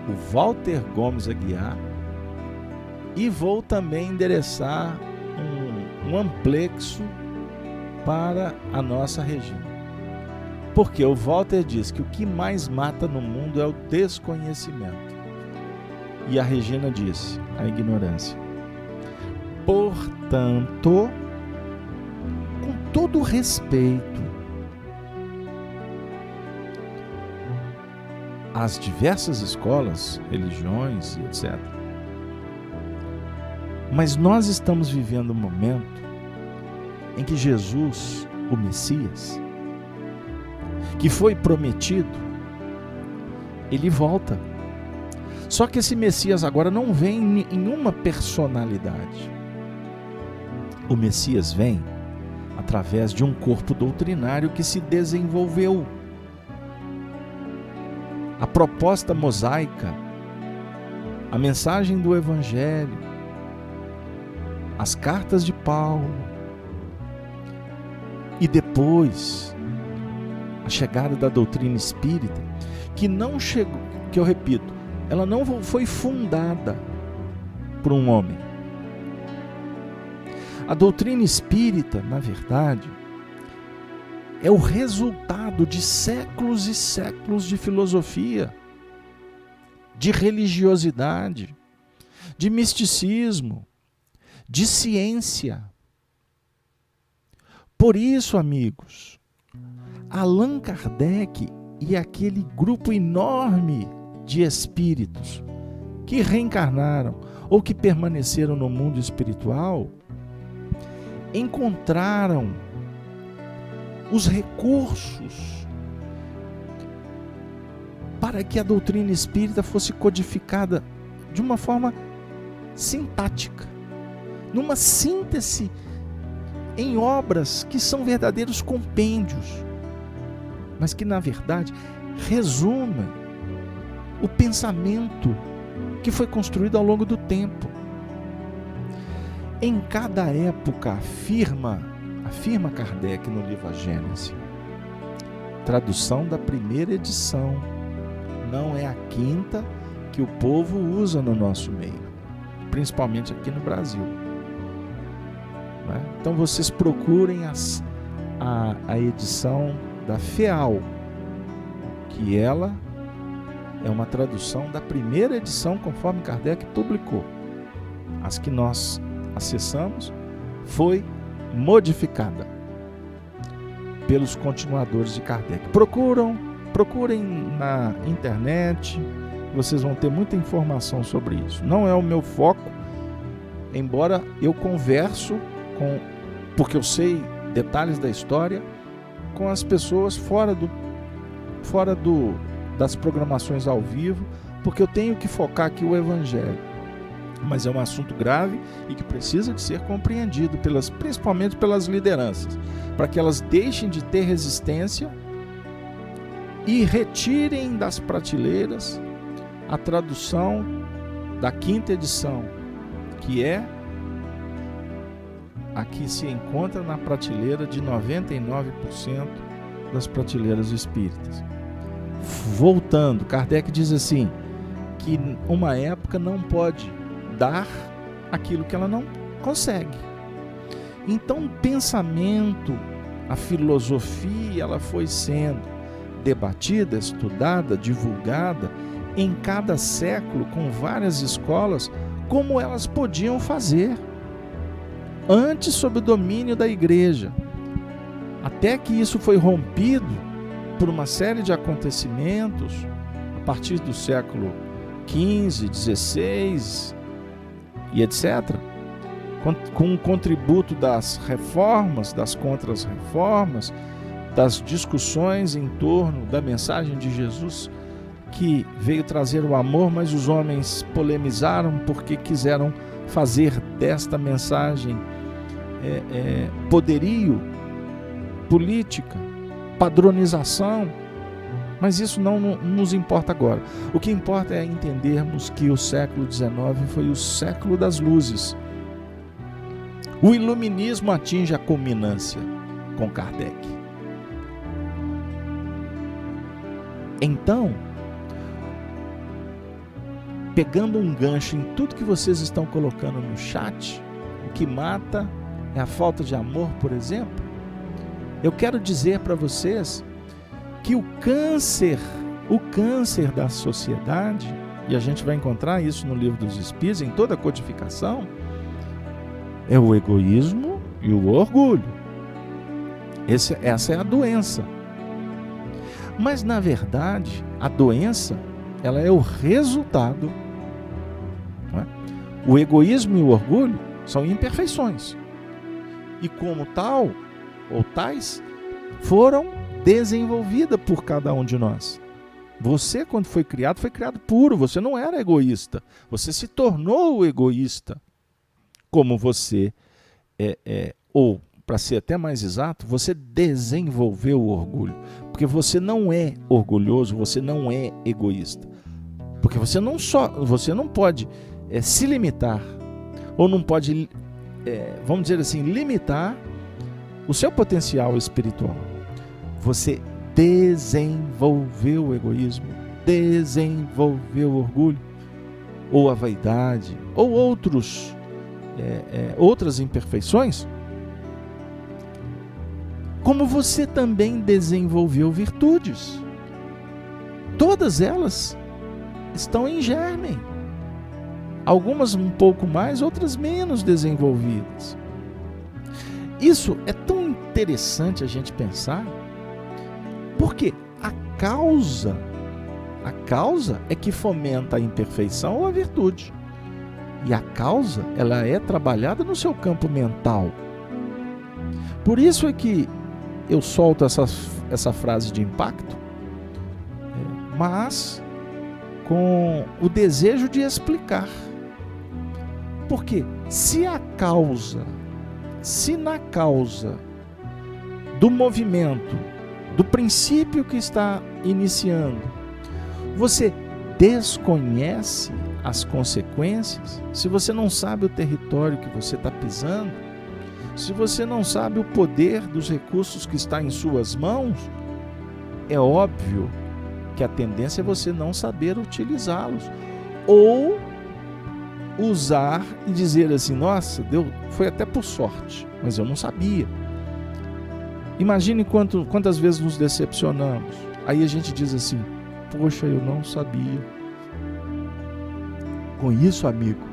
o Walter Gomes Aguiar e vou também endereçar um amplexo para a nossa Regina. Porque o Walter diz que o que mais mata no mundo é o desconhecimento. E a Regina disse, a ignorância. Portanto, com todo respeito às diversas escolas, religiões e etc., mas nós estamos vivendo um momento em que Jesus, o Messias, que foi prometido, ele volta. Só que esse Messias agora não vem em uma personalidade. O Messias vem através de um corpo doutrinário que se desenvolveu. A proposta mosaica, a mensagem do Evangelho, as cartas de Paulo, e depois a chegada da doutrina espírita, que não chegou, que eu repito, ela não foi fundada por um homem. A doutrina espírita, na verdade, é o resultado de séculos e séculos de filosofia, de religiosidade, de misticismo, de ciência. Por isso, amigos, Allan Kardec e aquele grupo enorme de espíritos que reencarnaram ou que permaneceram no mundo espiritual encontraram os recursos para que a doutrina espírita fosse codificada de uma forma sintática, numa síntese em obras que são verdadeiros compêndios, mas que na verdade resumem o pensamento que foi construído ao longo do tempo. Em cada época, afirma Kardec no livro A Gênese, tradução da primeira edição, não é a quinta que o povo usa no nosso meio, principalmente aqui no Brasil. Então vocês procurem a edição da FEAL, que ela é uma tradução da primeira edição conforme Kardec publicou. As que nós acessamos foi modificada pelos continuadores de Kardec. Procurem na internet, vocês vão ter muita informação sobre isso. Não é o meu foco, embora eu converso porque eu sei detalhes da história, com as pessoas fora das programações ao vivo, porque eu tenho que focar aqui o Evangelho. Mas é um assunto grave e que precisa de ser compreendido, principalmente pelas lideranças, para que elas deixem de ter resistência e retirem das prateleiras a tradução da quinta edição, que é a que se encontra na prateleira de 99% das prateleiras espíritas. Voltando, Kardec diz assim, que uma época não pode dar aquilo que ela não consegue. Então o pensamento, a filosofia, ela foi sendo debatida, estudada, divulgada em cada século com várias escolas, como elas podiam fazer antes sob o domínio da igreja, até que isso foi rompido por uma série de acontecimentos a partir do século XV, XVI e etc., com o contributo das reformas, das contras-reformas, das discussões em torno da mensagem de Jesus, que veio trazer o amor, mas os homens polemizaram porque quiseram fazer desta mensagem poderio, política, padronização, mas isso não nos importa agora. O que importa é entendermos que o século XIX foi o século das luzes. O iluminismo atinge a culminância com Kardec. Então, pegando um gancho em tudo que vocês estão colocando no chat, o que mata é a falta de amor, por exemplo. Eu quero dizer para vocês que o câncer da sociedade, e a gente vai encontrar isso no Livro dos Espíritos, em toda a codificação, é o egoísmo e o orgulho. Essa é a doença. Mas, na verdade, a doença, ela é o resultado. Não é? O egoísmo e o orgulho são imperfeições. E como tal, ou tais, foram desenvolvidas por cada um de nós. Você, quando foi criado puro. Você não era egoísta. Você se tornou egoísta. Como você ou, para ser até mais exato, você desenvolveu o orgulho. Porque você não é orgulhoso, você não é egoísta. Porque você não pode se limitar, ou não pode, vamos dizer assim, limitar o seu potencial espiritual. Você desenvolveu o egoísmo, desenvolveu o orgulho, ou a vaidade, ou outras imperfeições, como você também desenvolveu virtudes. Todas elas estão em germe. Algumas um pouco mais, outras menos desenvolvidas. Isso é tão interessante a gente pensar, Por quê? A causa é que fomenta a imperfeição ou a virtude. E a causa, ela é trabalhada no seu campo mental. Por isso é que eu solto essa frase de impacto, mas com o desejo de explicar. Porque se na causa do movimento, do princípio que está iniciando, você desconhece as consequências, se você não sabe o território que você está pisando, se você não sabe o poder dos recursos que está em suas mãos, é óbvio que a tendência é você não saber utilizá-los, ou usar e dizer assim, nossa, foi até por sorte, mas eu não sabia. Imagine quantas vezes nos decepcionamos, aí a gente diz assim, poxa, eu não sabia. Com isso, amigo,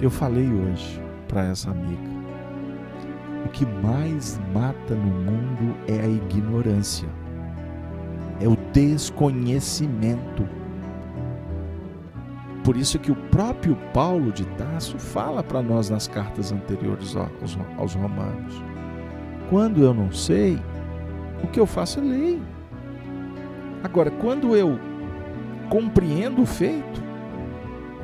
eu falei hoje para essa amiga, o que mais mata no mundo é a ignorância, é o desconhecimento. Por isso que o próprio Paulo de Tarso fala para nós nas cartas anteriores aos Romanos. Quando eu não sei, o que eu faço é leio. Agora, quando eu compreendo o feito,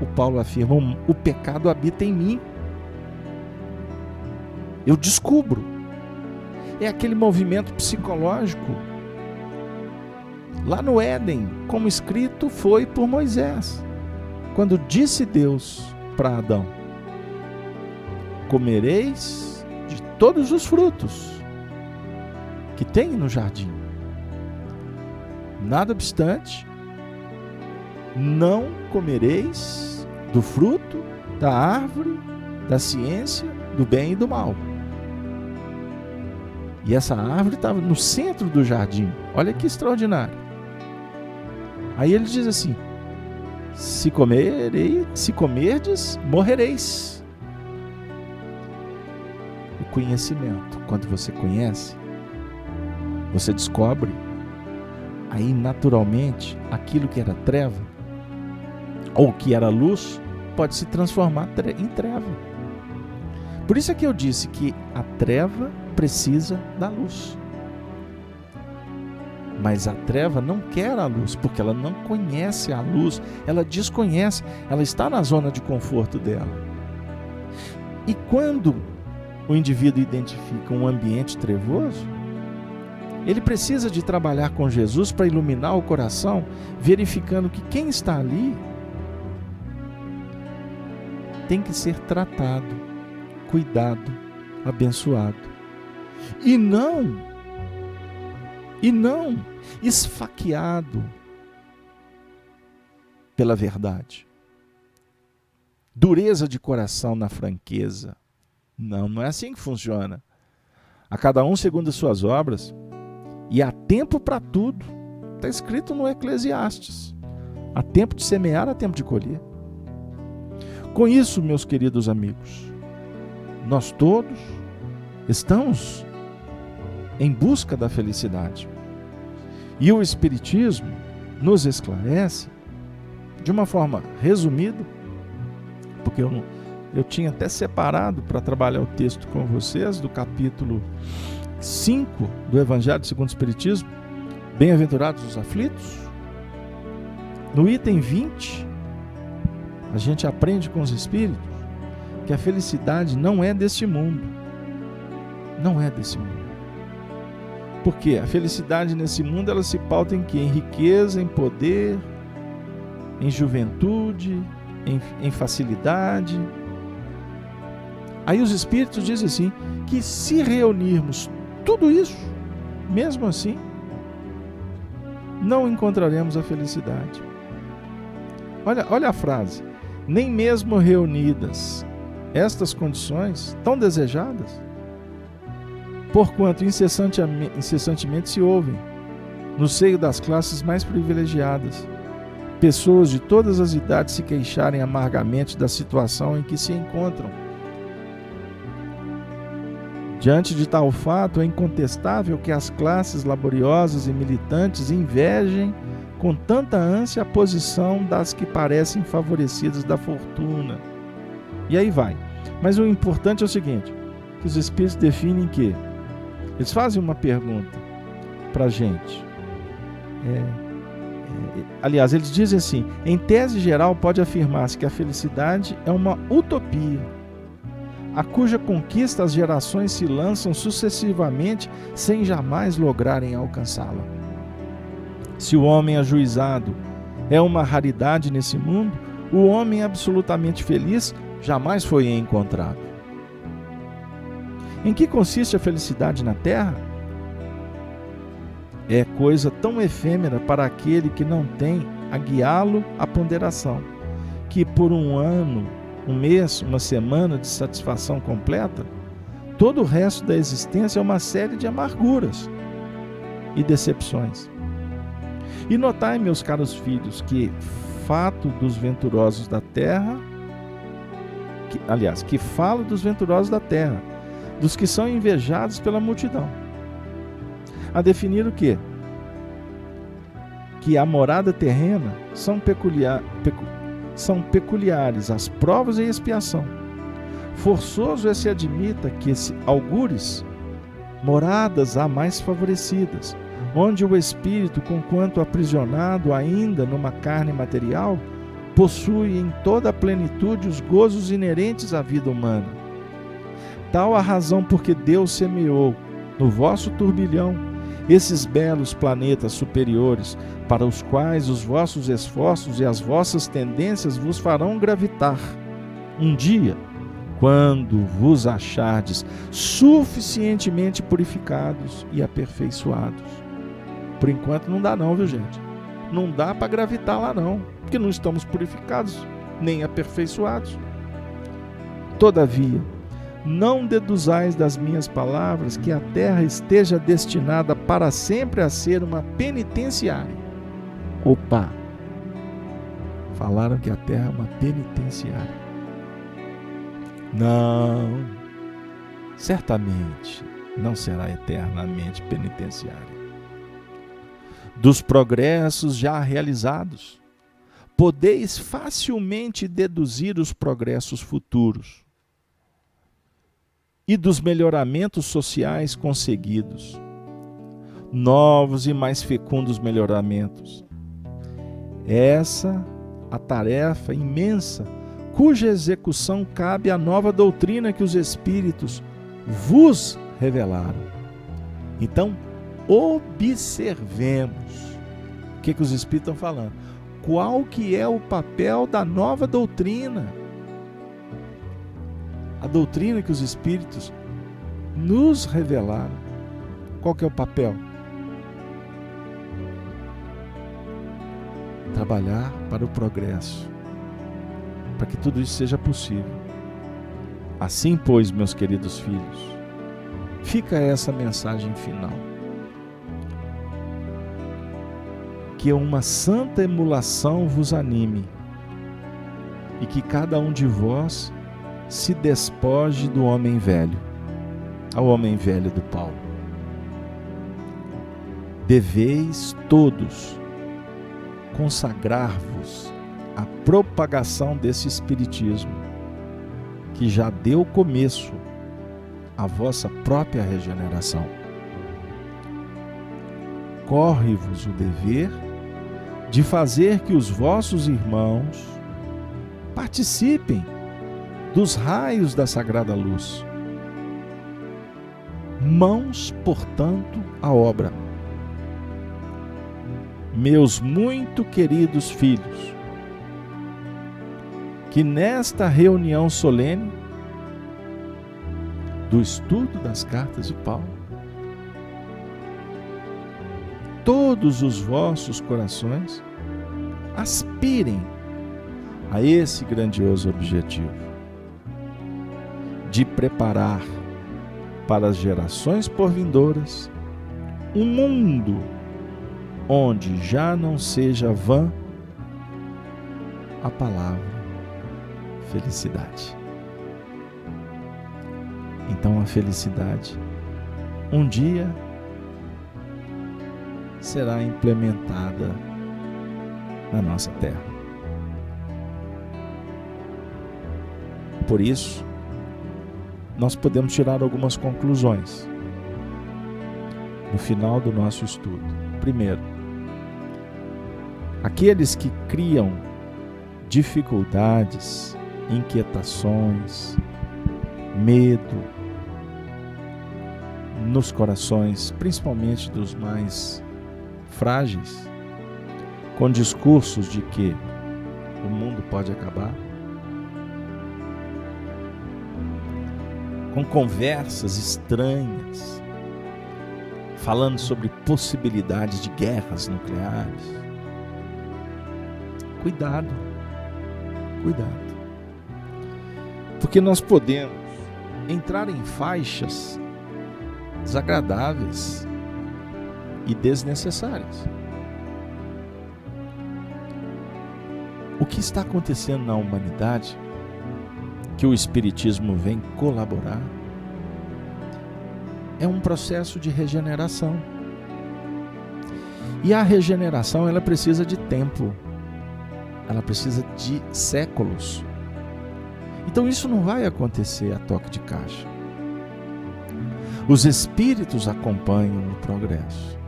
o Paulo afirma, o pecado habita em mim. Eu descubro. É aquele movimento psicológico. Lá no Éden, como escrito foi por Moisés, quando disse Deus para Adão, comereis de todos os frutos que tem no jardim. Nada obstante, não comereis do fruto da árvore da ciência do bem e do mal. E essa árvore estava no centro do jardim. Olha que extraordinário. Aí ele diz assim, se comerdes, morrereis. O conhecimento, quando você conhece, você descobre, aí naturalmente, aquilo que era treva, ou que era luz, pode se transformar em treva. Por isso é que eu disse que a treva precisa da luz. Mas a treva não quer a luz, porque ela não conhece a luz, ela desconhece, ela está na zona de conforto dela. E quando o indivíduo identifica um ambiente trevoso, ele precisa de trabalhar com Jesus para iluminar o coração, verificando que quem está ali tem que ser tratado, cuidado, abençoado. E não esfaqueado pela verdade. Dureza de coração na franqueza. Não é assim que funciona. A cada um segundo as suas obras, e há tempo para tudo. Está escrito no Eclesiastes. Há tempo de semear, há tempo de colher. Com isso, meus queridos amigos, nós todos estamos em busca da felicidade. E o Espiritismo nos esclarece de uma forma resumida, porque eu tinha até separado para trabalhar o texto com vocês do capítulo 5 do Evangelho segundo o Espiritismo, Bem-aventurados os aflitos. No item 20, a gente aprende com os Espíritos que a felicidade não é deste mundo. Não é desse mundo. Porque a felicidade nesse mundo, ela se pauta em quê? Em riqueza, em poder, em juventude, em facilidade. Aí os Espíritos dizem assim, que se reunirmos tudo isso, mesmo assim, não encontraremos a felicidade. Olha a frase, nem mesmo reunidas estas condições tão desejadas, porquanto incessantemente se ouvem, no seio das classes mais privilegiadas, pessoas de todas as idades se queixarem amargamente da situação em que se encontram. Diante de tal fato, é incontestável que as classes laboriosas e militantes invejem com tanta ânsia a posição das que parecem favorecidas da fortuna. E aí vai. Mas o importante é o seguinte, que os Espíritos definem que eles fazem uma pergunta para a gente. Aliás, eles dizem assim, em tese geral pode afirmar-se que a felicidade é uma utopia, a cuja conquista as gerações se lançam sucessivamente sem jamais lograrem alcançá-la. Se o homem ajuizado é uma raridade nesse mundo, o homem absolutamente feliz jamais foi encontrado. Em que consiste a felicidade na Terra? É coisa tão efêmera para aquele que não tem a guiá-lo à ponderação, que por um ano, um mês, uma semana de satisfação completa, todo o resto da existência é uma série de amarguras e decepções. E notai, meus caros filhos, que fato dos venturosos da terra, que fala dos venturosos da terra, dos que são invejados pela multidão, a definir o quê? Que a morada terrena são peculiares as provas e expiação. Forçoso é se admita que algures moradas há mais favorecidas, onde o espírito, conquanto aprisionado ainda numa carne material, possui em toda a plenitude os gozos inerentes à vida humana. Tal a razão porque Deus semeou no vosso turbilhão esses belos planetas superiores, para os quais os vossos esforços e as vossas tendências vos farão gravitar. Um dia, quando vos achardes suficientemente purificados e aperfeiçoados. Por enquanto não dá não, viu gente? Não dá para gravitar lá não, porque não estamos purificados, nem aperfeiçoados. Todavia, não deduzais das minhas palavras que a terra esteja destinada para sempre a ser uma penitenciária. Opa! Falaram que a terra é uma penitenciária. Não, certamente não será eternamente penitenciária. Dos progressos já realizados, podeis facilmente deduzir os progressos futuros e dos melhoramentos sociais conseguidos, novos e mais fecundos melhoramentos. Essa a tarefa imensa, cuja execução cabe à nova doutrina que os Espíritos vos revelaram. Então, observemos o que os Espíritos estão falando. Qual que é o papel da nova doutrina? A doutrina que os Espíritos nos revelaram. Qual que é o papel? Trabalhar para o progresso, para que tudo isso seja possível. Assim, pois, meus queridos filhos, fica essa mensagem final. Que uma santa emulação vos anime e que cada um de vós se despoje do homem velho, ao homem velho do Paulo. Deveis todos consagrar-vos à propagação desse espiritismo, que já deu começo à vossa própria regeneração. Corre-vos o dever de fazer que os vossos irmãos participem dos raios da sagrada luz. Mãos, portanto, à obra. Meus muito queridos filhos, que nesta reunião solene do estudo das cartas de Paulo, todos os vossos corações aspirem a esse grandioso objetivo de preparar para as gerações porvindouras um mundo onde já não seja vã a palavra felicidade. então a felicidade um dia será implementada na nossa terra. Por isso, nós podemos tirar algumas conclusões no final do nosso estudo. Primeiro, aqueles que criam dificuldades, inquietações, medo nos corações, principalmente dos mais frágeis, com discursos de que o mundo pode acabar, com conversas estranhas, falando sobre possibilidades de guerras nucleares. Cuidado, porque nós podemos entrar em faixas desagradáveis e desnecessárias. O que está acontecendo na humanidade, que o Espiritismo vem colaborar, é um processo de regeneração. E a regeneração, ela precisa de tempo, ela precisa de séculos. Então isso não vai acontecer a toque de caixa. Os espíritos acompanham o progresso.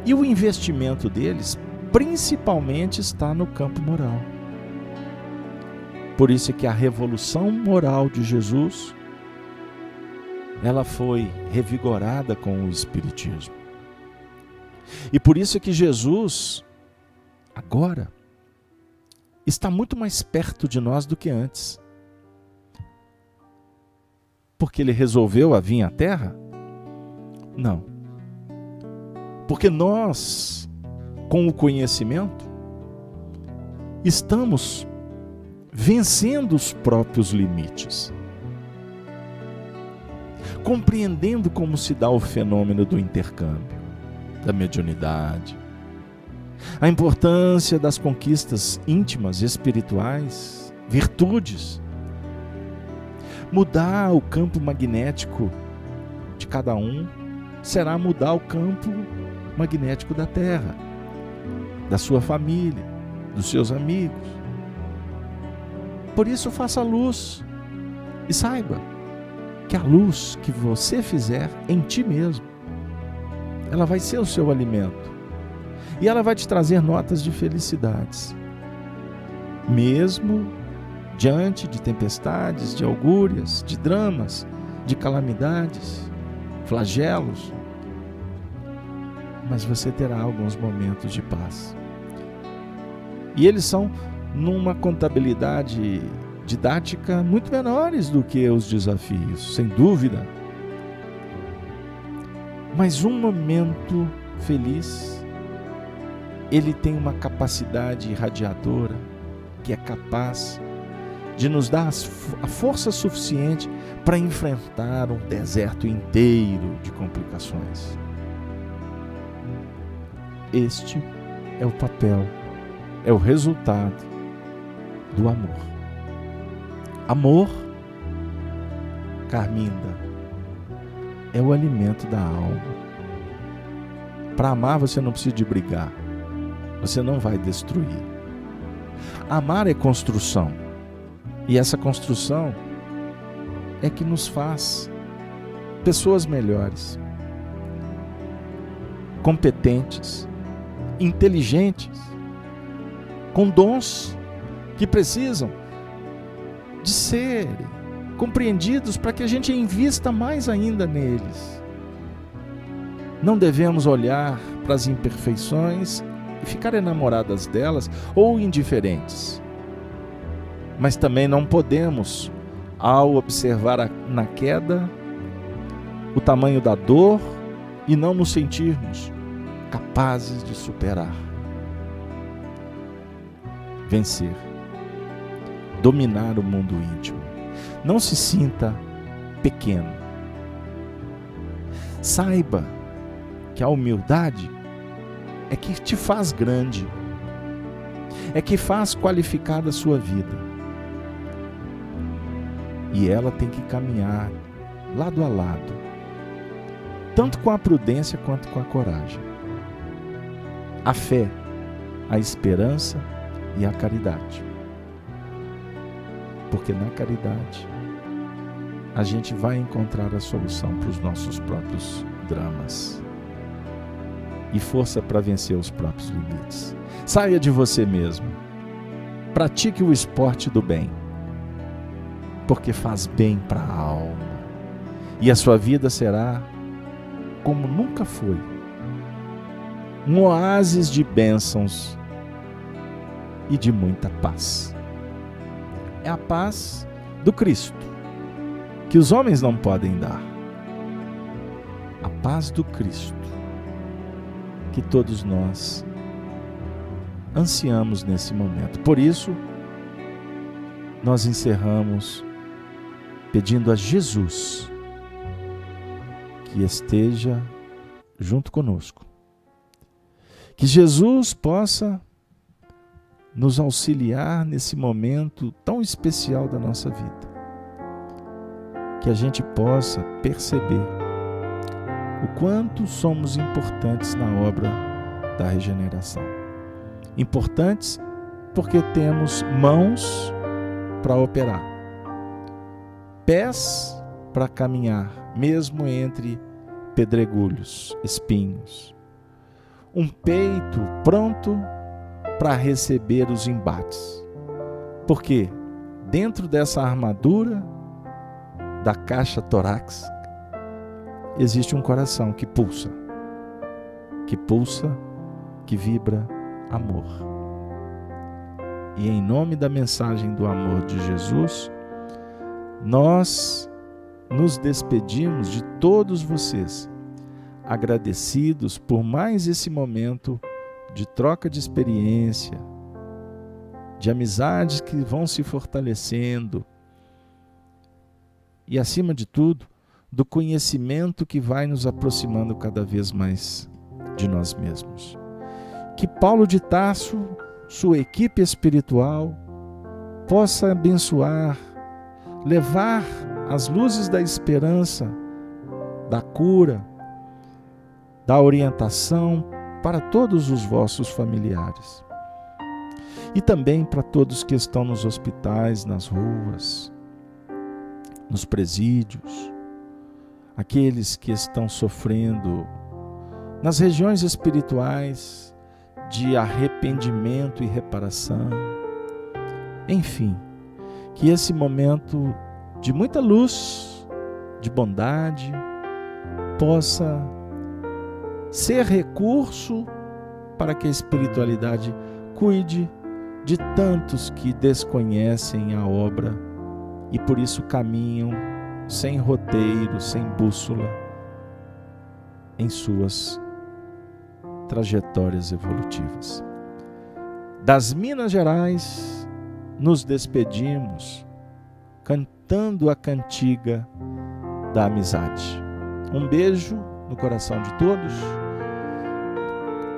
E o investimento deles, principalmente, está no campo moral. Por isso é que a revolução moral de Jesus, ela foi revigorada com o Espiritismo. E por isso é que Jesus, agora, está muito mais perto de nós do que antes. Porque ele resolveu vir à Terra? Não. Porque nós, com o conhecimento, estamos vencendo os próprios limites, compreendendo como se dá o fenômeno do intercâmbio, da mediunidade, a importância das conquistas íntimas, espirituais, virtudes. Mudar o campo magnético de cada um será mudar o campo magnético da Terra, da sua família, dos seus amigos. Por isso, faça luz e saiba que a luz que você fizer em ti mesmo, ela vai ser o seu alimento e ela vai te trazer notas de felicidades, mesmo diante de tempestades, de augúrias, de dramas, de calamidades, flagelos. Mas você terá alguns momentos de paz. E eles são numa contabilidade didática muito menores do que os desafios, sem dúvida. Mas um momento feliz, ele tem uma capacidade irradiadora que é capaz de nos dar a força suficiente para enfrentar um deserto inteiro de complicações. Este é o papel, é o resultado do amor. Amor, Carminda, é o alimento da alma. Para amar você não precisa de brigar, você não vai destruir. Amar é construção, e essa construção é que nos faz pessoas melhores, competentes, inteligentes, com dons que precisam de serem compreendidos para que a gente invista mais ainda neles. Não devemos olhar para as imperfeições e ficar enamoradas delas ou indiferentes. Mas também não podemos, ao observar na queda o tamanho da dor e não nos sentirmos capazes de superar, vencer, dominar o mundo íntimo. Não se sinta pequeno. Saiba que a humildade é que te faz grande, é que faz qualificada a sua vida. e ela tem que caminhar lado a lado, tanto com a prudência quanto com a coragem. A fé, a esperança e a caridade. Porque na caridade a gente vai encontrar a solução para os nossos próprios dramas e força para vencer os próprios limites. Saia de você mesmo. Pratique o esporte do bem, porque faz bem para a alma. E a sua vida será como nunca foi. Um oásis de bênçãos e de muita paz. É a paz do Cristo, que os homens não podem dar. A paz do Cristo, que todos nós ansiamos nesse momento. Por isso, nós encerramos pedindo a Jesus que esteja junto conosco. Que Jesus possa nos auxiliar nesse momento tão especial da nossa vida. Que a gente possa perceber o quanto somos importantes na obra da regeneração. Importantes porque temos mãos para operar, pés para caminhar, mesmo entre pedregulhos, espinhos, um peito pronto para receber os embates, porque dentro dessa armadura da caixa torácica existe um coração que pulsa, que vibra amor. E em nome da mensagem do amor de Jesus, nós nos despedimos de todos vocês, agradecidos por mais esse momento de troca de experiência, de amizades que vão se fortalecendo e, acima de tudo, do conhecimento que vai nos aproximando cada vez mais de nós mesmos. Que Paulo de Tarso, sua equipe espiritual, possa abençoar, levar as luzes da esperança, da cura, da orientação para todos os vossos familiares. E também para todos que estão nos hospitais, nas ruas, nos presídios, aqueles que estão sofrendo nas regiões espirituais de arrependimento e reparação. Enfim, que esse momento de muita luz, de bondade, possa ser recurso para que a espiritualidade cuide de tantos que desconhecem a obra e por isso caminham sem roteiro, sem bússola em suas trajetórias evolutivas. Das Minas Gerais, nos despedimos cantando a cantiga da amizade. Um beijo no coração de todos.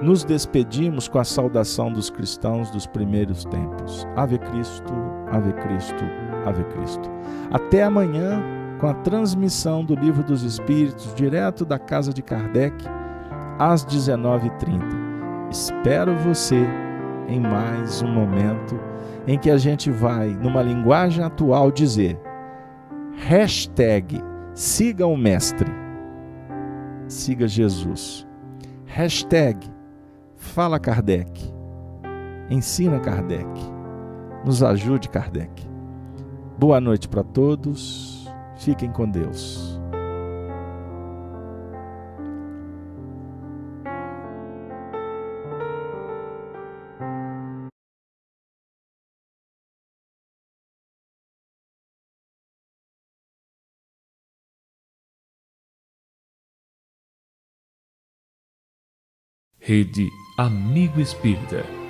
Nos despedimos com a saudação dos cristãos dos primeiros tempos. Ave Cristo, Ave Cristo, Ave Cristo. Até amanhã com a transmissão do Livro dos Espíritos, direto da casa de Kardec, às 19h30. Espero você em mais um momento em que a gente vai, numa linguagem atual, dizer hashtag siga o mestre, siga Jesus, hashtag fala Kardec, ensina Kardec, nos ajude Kardec. Boa noite para todos, fiquem com Deus. Rede Amigo Espírita.